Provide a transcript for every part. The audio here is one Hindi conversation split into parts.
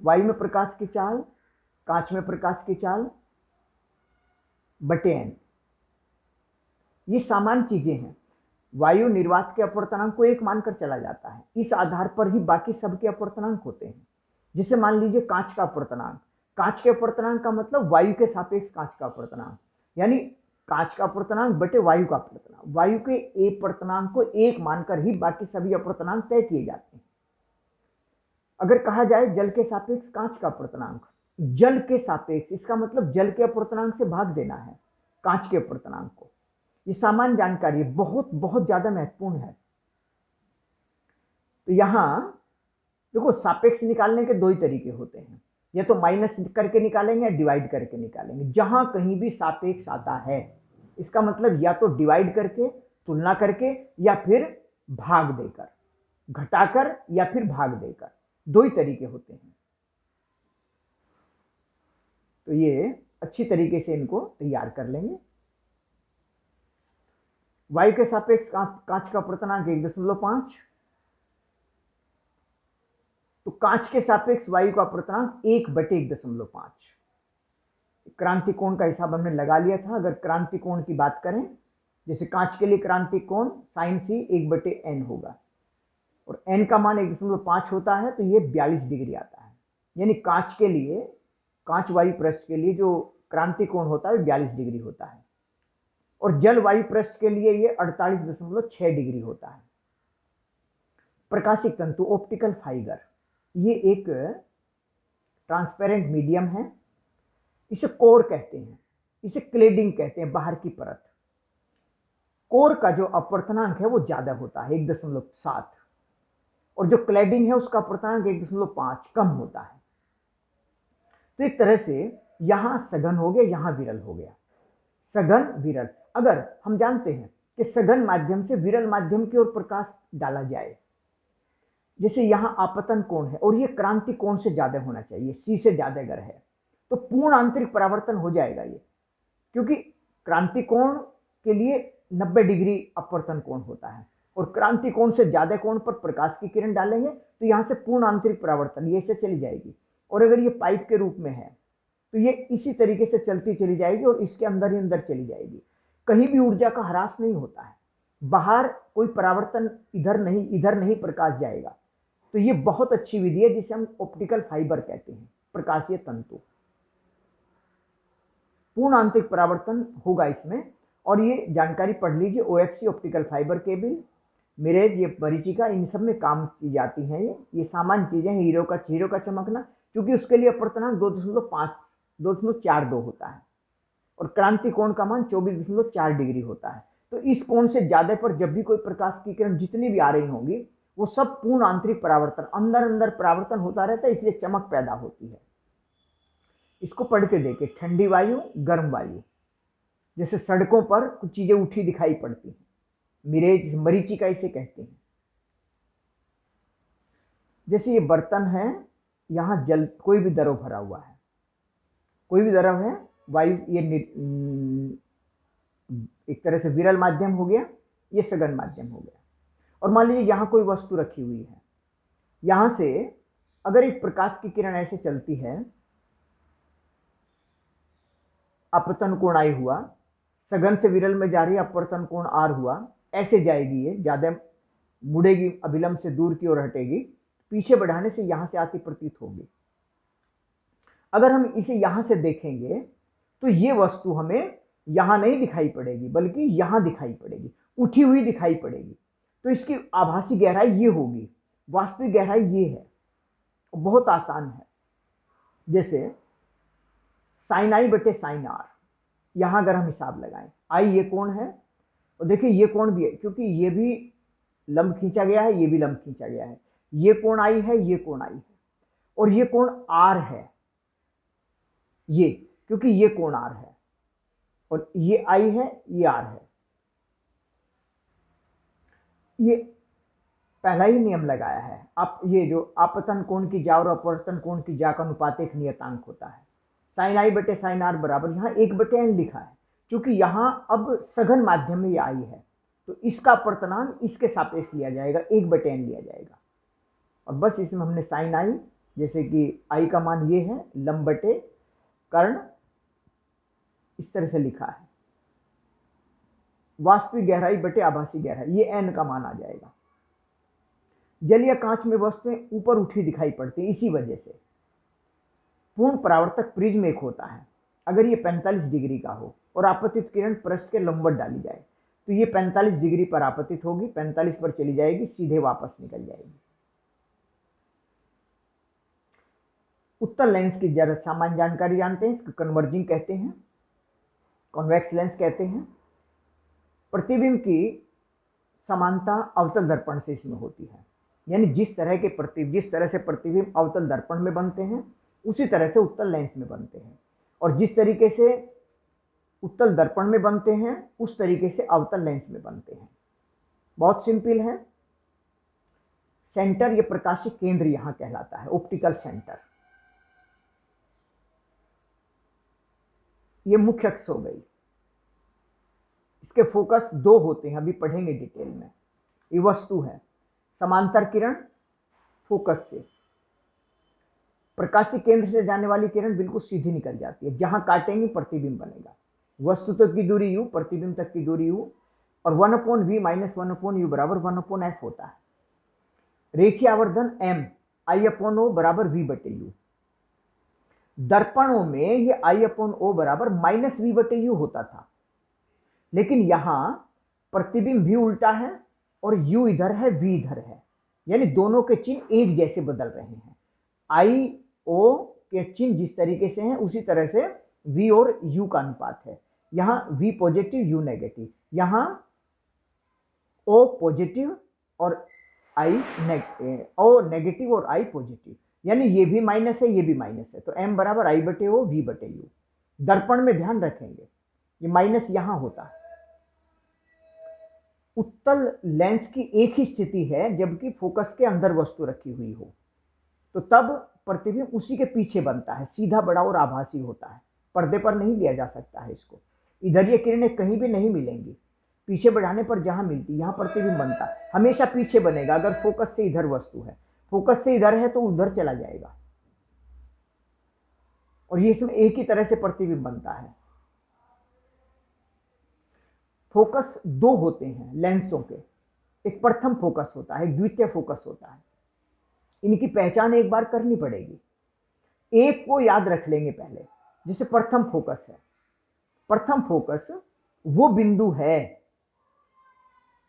वायु में प्रकाश की चाल, कांच में प्रकाश की चाल बटे n। ये सामान्य चीजें हैं। वायु निर्वात के अपवर्तनांक को 1 मानकर चला जाता है, इस आधार पर ही बाकी सबके अपवर्तनांक होते हैं। जिसे मान लीजिए कांच का अपवर्तनांक, कांच के अपवर्तनांक का मतलब वायु के सापेक्ष कांच का अपवर्तनांक, यानी कांच का अपवर्तनांक बटे वायु का अपवर्तनांक। वायु के अपवर्तनांक को 1 मानकर ही बाकी सभी अपवर्तनांक तय किए जाते हैं। अगर कहा जाए जल के सापेक्ष कांच का अपवर्तनांक, जल के सापेक्ष, इसका मतलब जल के अपवर्तनांक से भाग देना है कांच के अपवर्तनांक को। ये सामान्य जानकारी बहुत बहुत ज्यादा महत्वपूर्ण है। तो यहां देखो, सापेक्ष निकालने के 2 ही तरीके होते हैं, या तो माइनस करके निकालेंगे या डिवाइड करके निकालेंगे। जहां कहीं भी सापेक्ष आता है, इसका मतलब या तो डिवाइड करके, तुलना करके, या फिर भाग देकर, घटाकर या फिर भाग देकर, 2 ही तरीके होते हैं। तो ये अच्छी तरीके से इनको तैयार कर लेंगे। वायु के सापेक्ष कांच का अपवर्तनांक 1.5, तो कांच के सापेक्ष वायु का अपवर्तनांक 1/1.5। क्रांति कोण का हिसाब हमने लगा लिया था। अगर क्रांति कोण की बात करें, जैसे कांच के लिए क्रांति कोण साइन सी 1/n होगा, और n का मान 1.5 होता है, तो ये 42 डिग्री आता है। यानी कांच के लिए, कांच वायु पृष्ठ के लिए जो क्रांति कोण होता है 42 डिग्री होता है, और जल वायु पृष्ठ के लिए ये 48.6 डिग्री होता है। प्रकाशिक तंतु, ऑप्टिकल फाइबर, ये एक ट्रांसपेरेंट मीडियम है। इसे कोर कहते हैं, इसे क्लेडिंग कहते हैं, बाहर की परत। कोर का जो अपवर्तनांक है वो ज्यादा होता है 1.7, और जो क्लेडिंग है उसका अपवर्तनांक 1.5 कम होता है। तो एक तरह से यहां सघन हो गया, यहां विरल हो गया, सघन विरल। अगर हम जानते हैं कि सघन माध्यम से विरल माध्यम की ओर प्रकाश डाला जाए, जैसे यहां आपतन कोण है और ये क्रांति कोण से ज्यादा होना चाहिए, सी से ज्यादा अगर है, तो पूर्ण आंतरिक परावर्तन हो जाएगा ये, क्योंकि क्रांति कोण के लिए 90 डिग्री अपवर्तन कोण होता है, और क्रांति कोण से ज्यादा कोण पर प्रकाश की किरण डालेंगे तो यहां से पूर्ण आंतरिक परावर्तन ये से चली जाएगी। और अगर ये पाइप के रूप में है तो ये इसी तरीके से चलती चली जाएगी और इसके अंदर ही अंदर चली जाएगी। कहीं भी ऊर्जा का ह्रास नहीं होता है, बाहर कोई परावर्तन इधर नहीं प्रकाश जाएगा। तो ये बहुत अच्छी विधि है जिसे हम ऑप्टिकल फाइबर कहते हैं, प्रकाशीय तंतु। पूर्ण आंतरिक परावर्तन होगा इसमें। और ये जानकारी पढ़ लीजिए, OFC optical fibre cable, mirage, ये मरीचिका, इन सब में काम की जाती हैं। ये सामान्य चीजें हैं। हीरो का चमकना, क्योंकि उसके लिए अपवर्तनांक 2.42 होता है, और क्रांति कोण का मान 24.4 डिग्री होता है। तो इस कोण से ज्यादा पर जब भी कोई प्रकाश की किरण जितनी भी आ रही होंगी, वो सब पूर्ण आंतरिक परावर्तन, अंदर अंदर परावर्तन होता रहता है, इसलिए चमक पैदा होती है। इसको पढ़ के देखे, ठंडी वायु, गर्म वायु, जैसे सड़कों पर कुछ चीजें उठी दिखाई पड़ती हैं, मिरेज, मरीचिका इसे कहते हैं। जैसे ये बर्तन है, यहां जल, कोई भी द्रव भरा हुआ है, कोई भी द्रव है, वायु, ये एक तरह से विरल माध्यम हो गया, ये सघन माध्यम हो गया। और मान लीजिए यहां कोई वस्तु रखी हुई है, यहां से अगर एक प्रकाश की किरण ऐसे चलती है, अपवर्तन कोण आई हुआ, सघन से विरल में जा रही है, अपवर्तन कोण आर हुआ, ऐसे जाएगी, ये ज्यादा मुड़ेगी, अभिलंब से दूर की ओर हटेगी, पीछे बढ़ाने से यहां से आती प्रतीत होगी। अगर हम इसे यहां से देखेंगे तो ये वस्तु हमें यहां नहीं दिखाई पड़ेगी, बल्कि यहां दिखाई पड़ेगी, उठी हुई दिखाई पड़ेगी। तो इसकी आभासी गहराई ये होगी, वास्तविक गहराई ये है। बहुत आसान है। जैसे साइन आई बटे साइन आर, यहां अगर हम हिसाब लगाएं, आई ये कोण है, और देखिए ये कोण भी है, क्योंकि ये भी लंब खींचा गया है, ये भी लंब खींचा गया है। ये कोण आई है, ये कोण आई है, और ये कोण आर है, ये, क्योंकि ये कोण आर है, और ये आई है, ये आर है। ये पहला ही नियम लगाया है। आप ये जो आपतन कोण की जा और अपवर्तन कोण की जा का अनुपात एक नियतांक होता है, साइन आई बटे साइन आर बराबर, यहां 1/n लिखा है, क्योंकि यहां अब सघन माध्यम में ये आई है, तो इसका अपवर्तनांक इसके सापेक्ष लिया जाएगा, 1/n लिया जाएगा। और बस इसमें हमने साइन आई जैसे कि आई का मान ये है, लंब बटे कर्ण, इस तरह से लिखा है, वास्तविक गहराई बटे आभासी गहराई, ये n का मान आ जाएगा। जल या कांच में वस्तुएं ऊपर उठी दिखाई पड़ती हैं, इसी वजह से पूर्ण परावर्तक प्रिज्म एक होता है। अगर ये 45 डिग्री का हो और आपतित किरण पृष्ठ के लंबवत डाली जाए तो ये 45 डिग्री पर आपतित होगी, 45 पर चली जाएगी, सीधे वापस निकल जाएगी। उत्तल लेंस की जरा सामान्य जानकारी जानते हैं, इसको कन्वर्जिंग कहते हैं, कॉन्वेक्स लेंस कहते हैं। प्रतिबिंब की समानता अवतल दर्पण से इसमें होती है, यानी जिस तरह से प्रतिबिंब अवतल दर्पण में बनते हैं उसी तरह से उत्तल लेंस में बनते हैं, और जिस तरीके से उत्तल दर्पण में बनते हैं उस तरीके से अवतल लेंस में बनते हैं। बहुत सिंपल है। सेंटर, ये प्रकाशिक केंद्र यहां कहलाता है, ऑप्टिकल सेंटर। ये मुख्य अक्ष हो गई। इसके फोकस दो होते हैं, अभी पढ़ेंगे डिटेल में। ये वस्तु है, समांतर किरण फोकस से, प्रकाशिक केंद्र से जाने वाली किरण बिल्कुल सीधी निकल जाती है, जहां काटेंगे प्रतिबिंब बनेगा। वस्तु तक की दूरी u, प्रतिबिंब तक की दूरी u, और 1/v माइनस 1/u बराबर 1/f होता है। रेखीय आवर्धन m, I/O बराबर v बटे u। दर्पणों में ये I/O बराबर माइनस v बटे u होता था, लेकिन यहां प्रतिबिंब भी उल्टा है और u इधर है, v इधर है, यानी दोनों के चिन्ह एक जैसे बदल रहे हैं। I/O के चिन्ह जिस तरीके से हैं उसी तरह से v और u का अनुपात है। यहां v पॉजिटिव, u नेगेटिव, यहां O पॉजिटिव और O नेगेटिव और I पॉजिटिव, यानी ये भी माइनस है, ये भी माइनस है, तो m बराबर I बटे O, v बटे u। दर्पण में ध्यान रखेंगे ये माइनस यहां होता है। उत्तल लेंस की एक ही स्थिति है जबकि फोकस के अंदर वस्तु रखी हुई हो, तो तब प्रतिबिंब उसी के पीछे बनता है, सीधा बड़ा और आभासी होता है, पर्दे पर नहीं लिया जा सकता है इसको। इधर ये किरणें कहीं भी नहीं मिलेंगी, पीछे बढ़ाने पर जहां मिलती यहां प्रतिबिंब बनता है, हमेशा पीछे बनेगा। अगर फोकस से इधर वस्तु है, फोकस से इधर है तो उधर चला जाएगा, और ये इसमें एक ही तरह से प्रतिबिंब बनता है। फोकस दो होते हैं लेंसों के, एक प्रथम फोकस होता है, एक द्वितीय फोकस होता है। इनकी पहचान एक बार करनी पड़ेगी। एक को याद रख लेंगे पहले, जिसे प्रथम फोकस है। प्रथम फोकस वो बिंदु है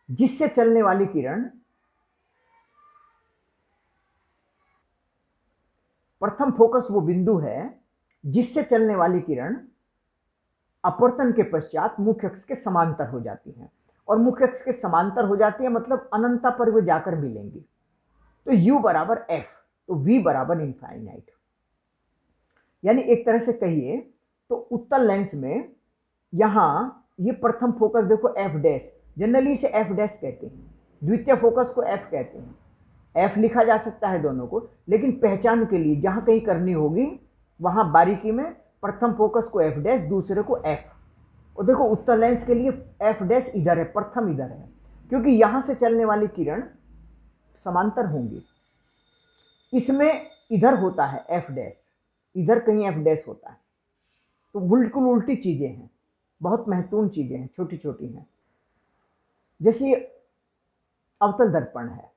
जिससे चलने वाली किरण, प्रथम फोकस वो बिंदु है जिससे चलने वाली किरण अपवर्तन के पश्चात मुख्य अक्ष के समांतर हो जाती है, और मुख्य अक्ष के समांतर हो जाती है मतलब अनंता पर वे जाकर मिलेंगी। तो u बराबर f, तो v बराबर इनफाइनाइट। यानी एक तरह से कहिए तो उत्तल लेंस में यहां ये प्रथम फोकस देखो f डैश, जनरली इसे f डैश कहते हैं, द्वितीय फोकस को f कहते हैं। f लिखा जा सकता है दोनों को, लेकिन पहचान के लिए जहां कहीं करनी होगी वहां बारीकी में प्रथम फोकस को f डैश, दूसरे को f। और देखो उत्तल लेंस के लिए f डैश इधर है, प्रथम इधर है, क्योंकि यहां से चलने वाली किरण समांतर होंगी। इसमें इधर होता है f डैश, इधर कहीं f डैश होता है, तो बिल्कुल उल्टी चीजें हैं, बहुत महत्वपूर्ण चीजें हैं, छोटी छोटी हैं। जैसे अवतल दर्पण है,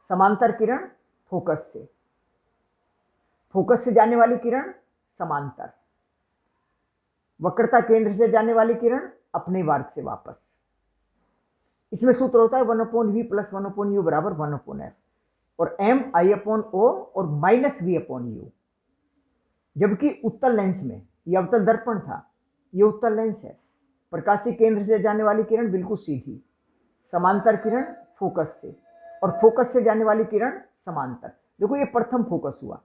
समांतर किरण फोकस से, फोकस से जाने वाली किरण समांतर, वक्रता केंद्र से जाने वाली किरण अपने मार्ग से वापस। इसमें सूत्र होता है 1/v प्लस 1/u बराबर 1/f, और m I/O और माइनस v/u। जबकि उत्तल लेंस में यह अवतल दर्पण था, यह उत्तल लेंस है, प्रकाशीय केंद्र से जाने वाली किरण बिल्कुल सीधी, समांतर किरण फोकस से, और फोकस से जाने वाली किरण समांतर। देखो ये प्रथम फोकस हुआ,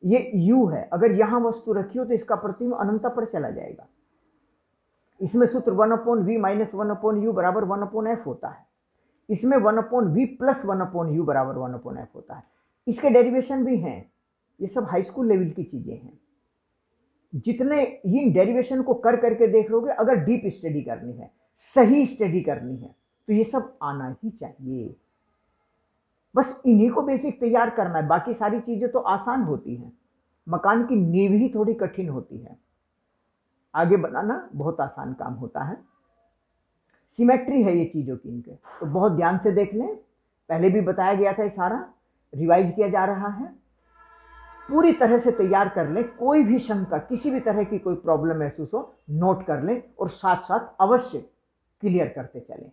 ये u है, अगर यहां वस्तु रखी हो तो इसका प्रतिबिंब अनंता पर चला जाएगा। इसमें सूत्र 1/v माइनस 1/u बराबर 1/f होता है। इसमें 1/v प्लस 1/u बराबर 1/f होता है। इसके डेरिवेशन भी हैं, ये सब हाई स्कूल लेवल की चीजें हैं। जितने इन डेरिवेशन को कर करके देख लोगे, अगर डीप स्टडी करनी है, सही स्टडी करनी है, तो ये सब आना ही चाहिए। बस इन्हीं को बेसिक तैयार करना है, बाकी सारी चीजें तो आसान होती हैं। मकान की नींव ही थोड़ी कठिन होती है, आगे बनाना बहुत आसान काम होता है। सिमेट्री है ये चीज़ों की इनके, तो बहुत ध्यान से देख लें। पहले भी बताया गया था, ये सारा रिवाइज किया जा रहा है। पूरी तरह से तैयार कर लें, कोई भी शंका, किसी भी तरह की कोई प्रॉब्लम महसूस हो, नोट कर लें और साथ साथ अवश्य क्लियर करते चलें।